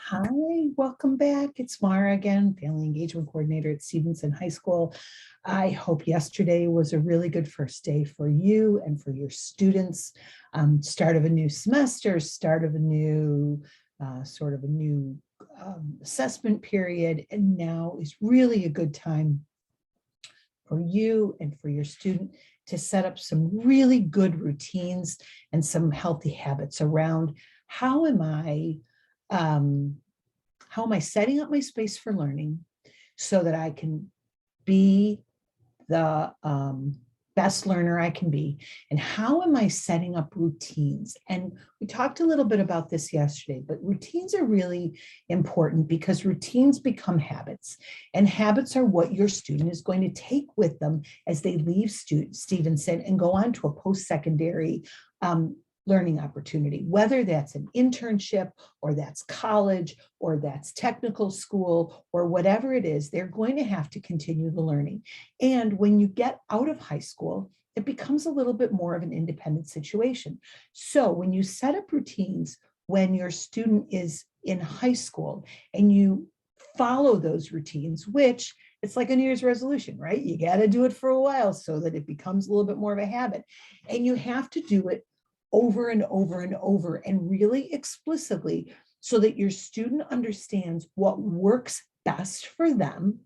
Hi, welcome back. It's Mara again, Family Engagement Coordinator at Stevenson High School. I hope yesterday was a really good first day for you and for your students. Start of a new semester, start of a new assessment period, and now is really a good time for you and for your student to set up some really good routines and some healthy habits around how am I setting up my space for learning so that I can be the best learner I can be? And how am I setting up routines? And we talked a little bit about this yesterday, but routines are really important because routines become habits, and habits are what your student is going to take with them as they leave Stevenson and go on to a post-secondary learning opportunity, whether that's an internship or that's college or that's technical school or whatever it is. They're going to have to continue the learning. And when you get out of high school, it becomes a little bit more of an independent situation. So when you set up routines when your student is in high school and you follow those routines, which it's like a New Year's resolution, right? You got to do it for a while so that it becomes a little bit more of a habit. And you have to do it over and over and over and really explicitly so that your student understands what works best for them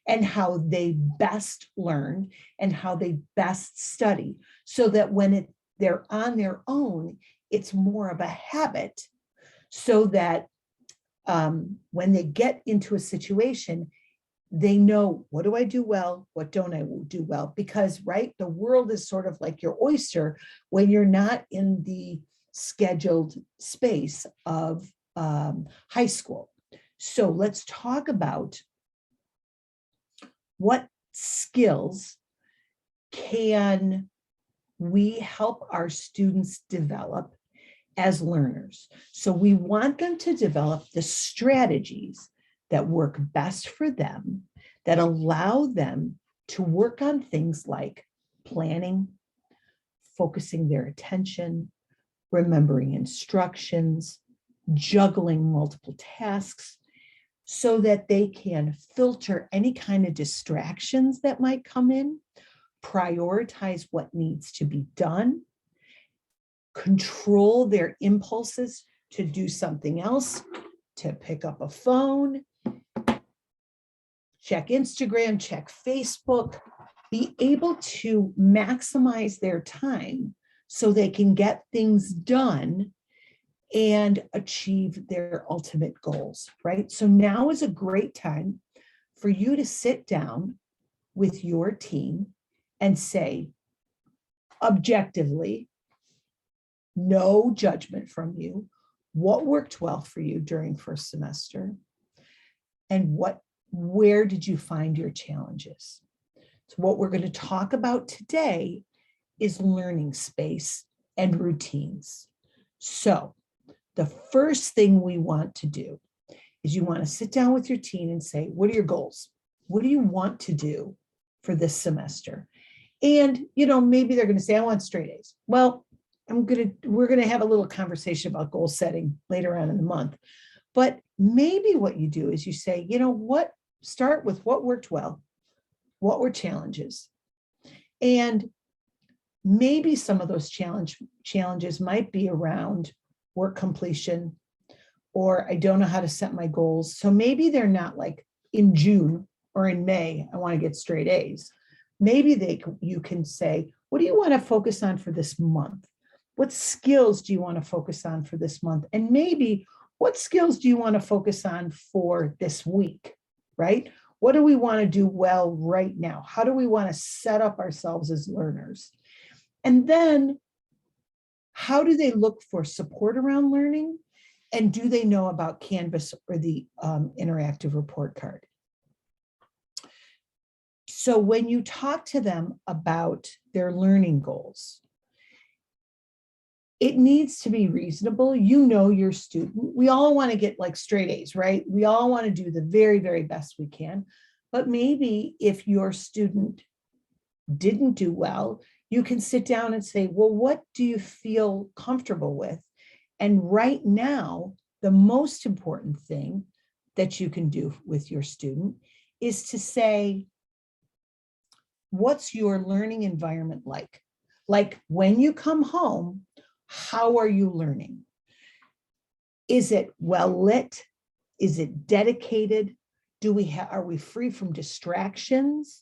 and how they best learn and how they best study, so that when they're on their own, it's more of a habit, so that when they get into a situation, they know, what do I do well? What don't I do well? Because, right, the world is sort of like your oyster when you're not in the scheduled space of high school. So let's talk about what skills can we help our students develop as learners. So we want them to develop the strategies that work best for them, that allow them to work on things like planning, focusing their attention, remembering instructions, juggling multiple tasks, so that they can filter any kind of distractions that might come in, prioritize what needs to be done, control their impulses to do something else, to pick up a phone, check Instagram, check Facebook, be able to maximize their time so they can get things done and achieve their ultimate goals, right? So now is a great time for you to sit down with your team and say, objectively, no judgment from you, what worked well for you during first semester, and where did you find your challenges? So what we're going to talk about today is learning space and routines. So the first thing we want to do is you want to sit down with your team and say, what are your goals? What do you want to do for this semester? And, maybe they're going to say, I want straight A's. Well, we're going to have a little conversation about goal setting later on in the month. But maybe what you do is you say, start with what worked well, what were challenges, and maybe some of those challenges might be around work completion, or I don't know how to set my goals. So maybe they're not like in June or in May, I want to get straight A's. Maybe you can say, what do you want to focus on for this month? What skills do you want to focus on for this month? And maybe what skills do you want to focus on for this week, right? What do we want to do well right now? How do we want to set up ourselves as learners? And then how do they look for support around learning? And do they know about Canvas or the interactive report card? So when you talk to them about their learning goals, it needs to be reasonable. Your student. We all want to get like straight A's, right? We all want to do the very, very best we can. But maybe if your student didn't do well, you can sit down and say, well, what do you feel comfortable with? And right now, the most important thing that you can do with your student is to say, what's your learning environment like? Like when you come home, how are you learning? Is it well lit? Is it dedicated? Are we free from distractions?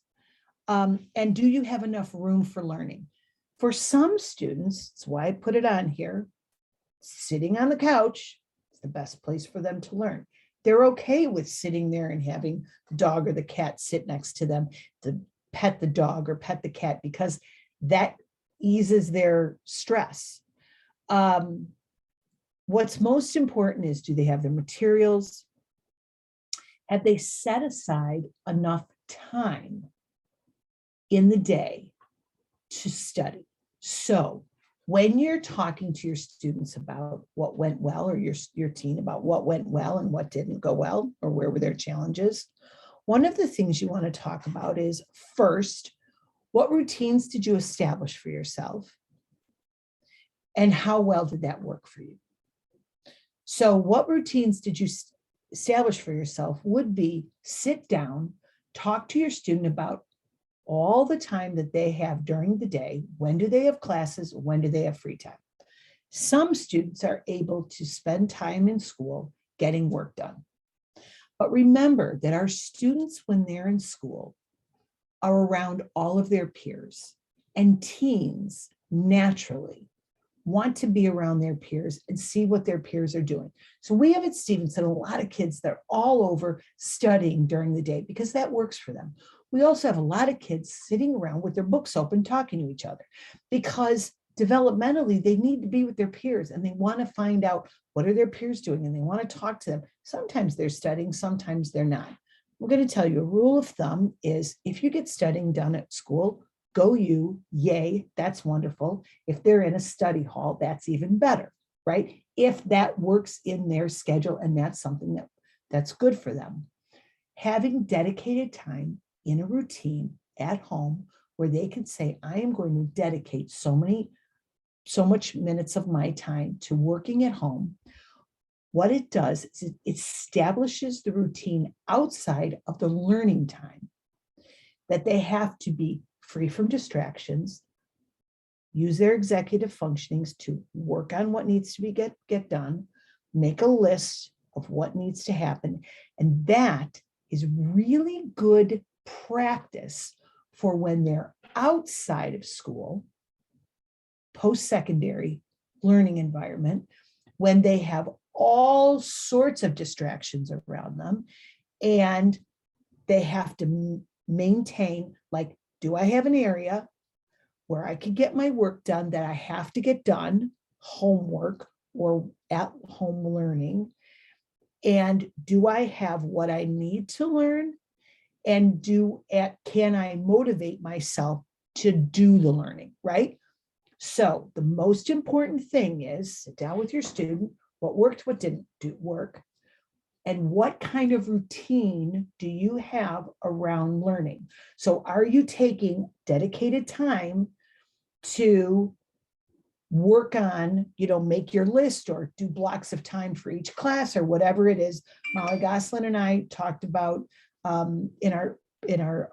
And do you have enough room for learning? For some students, that's why I put it on here, sitting on the couch is the best place for them to learn. They're okay with sitting there and having the dog or the cat sit next to them to pet the dog or pet the cat, because that eases their stress. What's most important is, do they have the materials? Have they set aside enough time in the day to study? So when you're talking to your students about what went well, or your teen about what went well and what didn't go well, or where were their challenges, one of the things you want to talk about is, first, what routines did you establish for yourself? And how well did that work for you? So what routines did you establish for yourself would be, sit down, talk to your student about all the time that they have during the day. When do they have classes? When do they have free time? Some students are able to spend time in school getting work done. But remember that our students, when they're in school, are around all of their peers, and teens naturally want to be around their peers and see what their peers are doing. So we have at Stevenson a lot of kids that are all over studying during the day because that works for them. We also have a lot of kids sitting around with their books open, talking to each other, because developmentally they need to be with their peers and they want to find out what are their peers doing and they want to talk to them. Sometimes they're studying, sometimes they're not. We're going to tell you a rule of thumb is, if you get studying done at school, go you, yay, that's wonderful. If they're in a study hall, that's even better, right? If that works in their schedule and that's something that's good for them. Having dedicated time in a routine at home where they can say, I am going to dedicate so much minutes of my time to working at home. What it does is it establishes the routine outside of the learning time, that they have to be free from distractions, use their executive functionings to work on what needs to be get done, make a list of what needs to happen. And that is really good practice for when they're outside of school, post-secondary learning environment, when they have all sorts of distractions around them and they have to maintain, like, do I have an area where I can get my work done that I have to get done, homework or at home learning? And do I have what I need to learn? And can I motivate myself to do the learning, right? So the most important thing is, sit down with your student, what worked, what didn't work, and what kind of routine do you have around learning? So are you taking dedicated time to work on, make your list or do blocks of time for each class or whatever it is? Molly Goslin and I talked about in our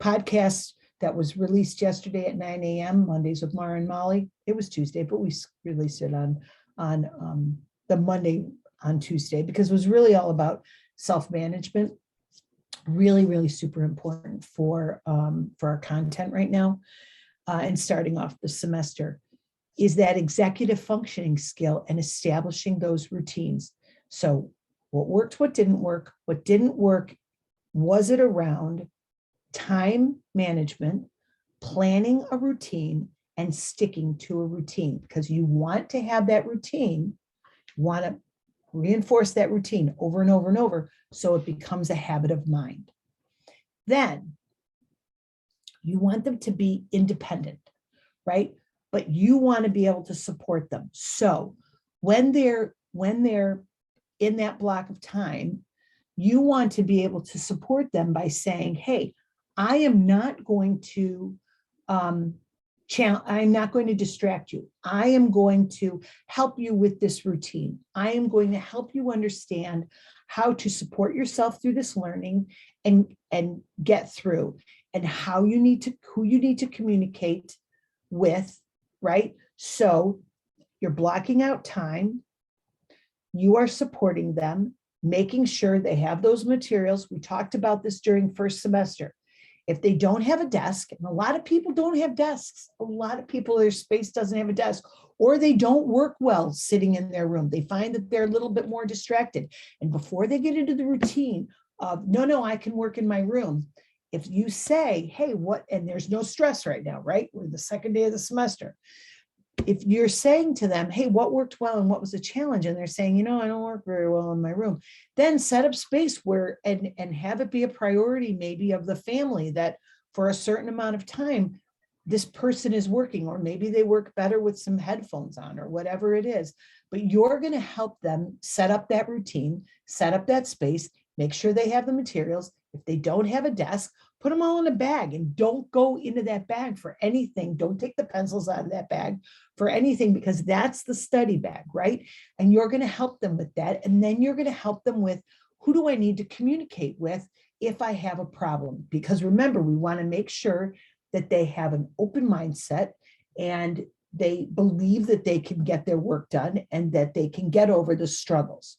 podcast that was released yesterday at 9 a.m. Mondays with Mara and Molly. It was Tuesday, but we released it on the Monday on Tuesday, because it was really all about self-management. Really, really super important for our content right now, and starting off the semester, is that executive functioning skill and establishing those routines. So what worked, what didn't work, was it around time management, planning a routine, and sticking to a routine? Because you want to have that routine, you want to reinforce that routine over and over and over so it becomes a habit of mind. Then you want them to be independent, right? But you want to be able to support them. So when they're in that block of time, you want to be able to support them by saying, hey, I am not going to I'm not going to distract you. I am going to help you with this routine. I am going to help you understand how to support yourself through this learning and get through, and who you need to communicate with, right? So you're blocking out time, you are supporting them, making sure they have those materials. We talked about this during first semester. If they don't have a desk, and a lot of people don't have desks, a lot of people, their space doesn't have a desk, or they don't work well sitting in their room. They find that they're a little bit more distracted. And before they get into the routine of, no, I can work in my room. If you say, hey, and there's no stress right now, right? We're the second day of the semester. If you're saying to them, hey, what worked well and what was a challenge? And they're saying, I don't work very well in my room. Then set up space where, and have it be a priority maybe of the family, that for a certain amount of time, this person is working, or maybe they work better with some headphones on or whatever it is. But you're going to help them set up that routine, set up that space, make sure they have the materials. If they don't have a desk, put them all in a bag and don't go into that bag for anything. Don't take the pencils out of that bag for anything, because that's the study bag, right? And you're going to help them with that. And then you're going to help them with, who do I need to communicate with if I have a problem? Because remember, we want to make sure that they have an open mindset and they believe that they can get their work done and that they can get over the struggles.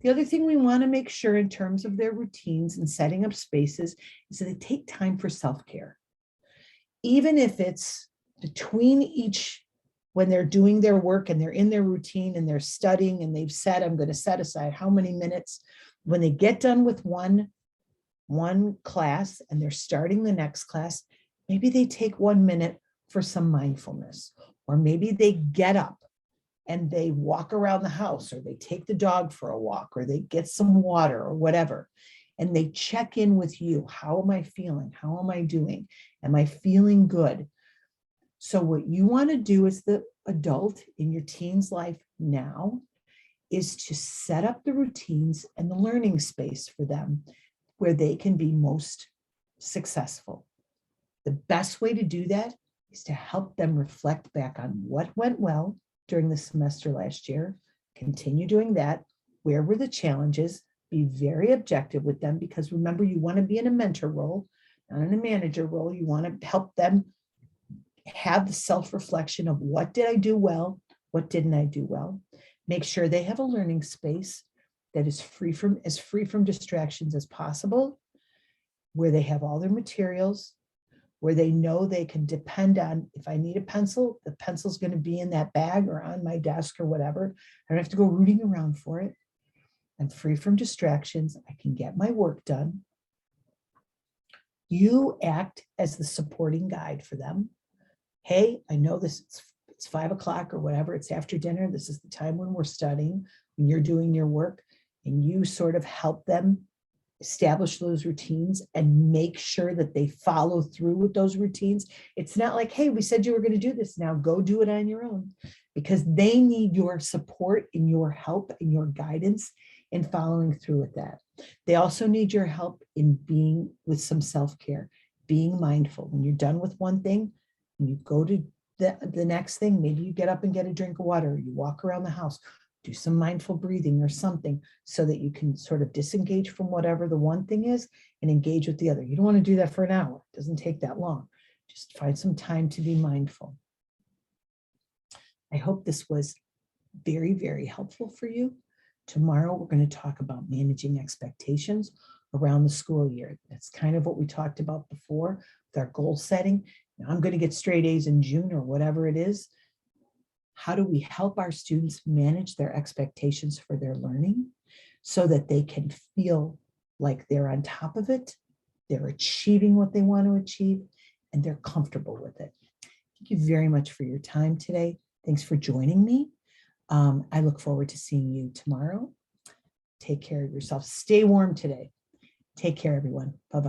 The other thing we want to make sure in terms of their routines and setting up spaces is that they take time for self-care. Even if it's between each, when they're doing their work and they're in their routine and they're studying and they've said, I'm going to set aside how many minutes, when they get done with one class and they're starting the next class, maybe they take 1 minute for some mindfulness, or maybe they get up and they walk around the house, or they take the dog for a walk, or they get some water or whatever, and they check in with you. How am I feeling? How am I doing? Am I feeling good? So what you want to do as the adult in your teen's life now is to set up the routines and the learning space for them where they can be most successful. The best way to do that is to help them reflect back on what went well during the semester last year, continue doing that. Where were the challenges? Be very objective with them, because remember, you want to be in a mentor role, not in a manager role. You want to help them have the self-reflection of, what did I do well? What didn't I do well? Make sure they have a learning space that is free from distractions as possible, where they have all their materials, where they know they can depend on, if I need a pencil, the pencil's going to be in that bag or on my desk or whatever. I don't have to go rooting around for it. I'm free from distractions. I can get my work done. You act as the supporting guide for them. Hey, I know it's 5 o'clock or whatever, it's after dinner. This is the time when we're studying, when you're doing your work, and you sort of help them establish those routines and make sure that they follow through with those routines. It's not like, hey, we said you were going to do this, now go do it on your own, because they need your support and your help and your guidance in following through with that. They also need your help in being with some self-care, being mindful. When you're done with one thing, and you go to the next thing, maybe you get up and get a drink of water, you walk around the house, do some mindful breathing or something, so that you can sort of disengage from whatever the one thing is and engage with the other. You don't want to do that for an hour. It doesn't take that long. Just find some time to be mindful. I hope this was very, very helpful for you. Tomorrow, we're going to talk about managing expectations around the school year. That's kind of what we talked about before with our goal setting. Now, I'm going to get straight A's in June or whatever it is. How do we help our students manage their expectations for their learning so that they can feel like they're on top of it, they're achieving what they want to achieve, and they're comfortable with it? Thank you very much for your time today. Thanks for joining me. I look forward to seeing you tomorrow. Take care of yourself. Stay warm today. Take care, everyone. Bye-bye.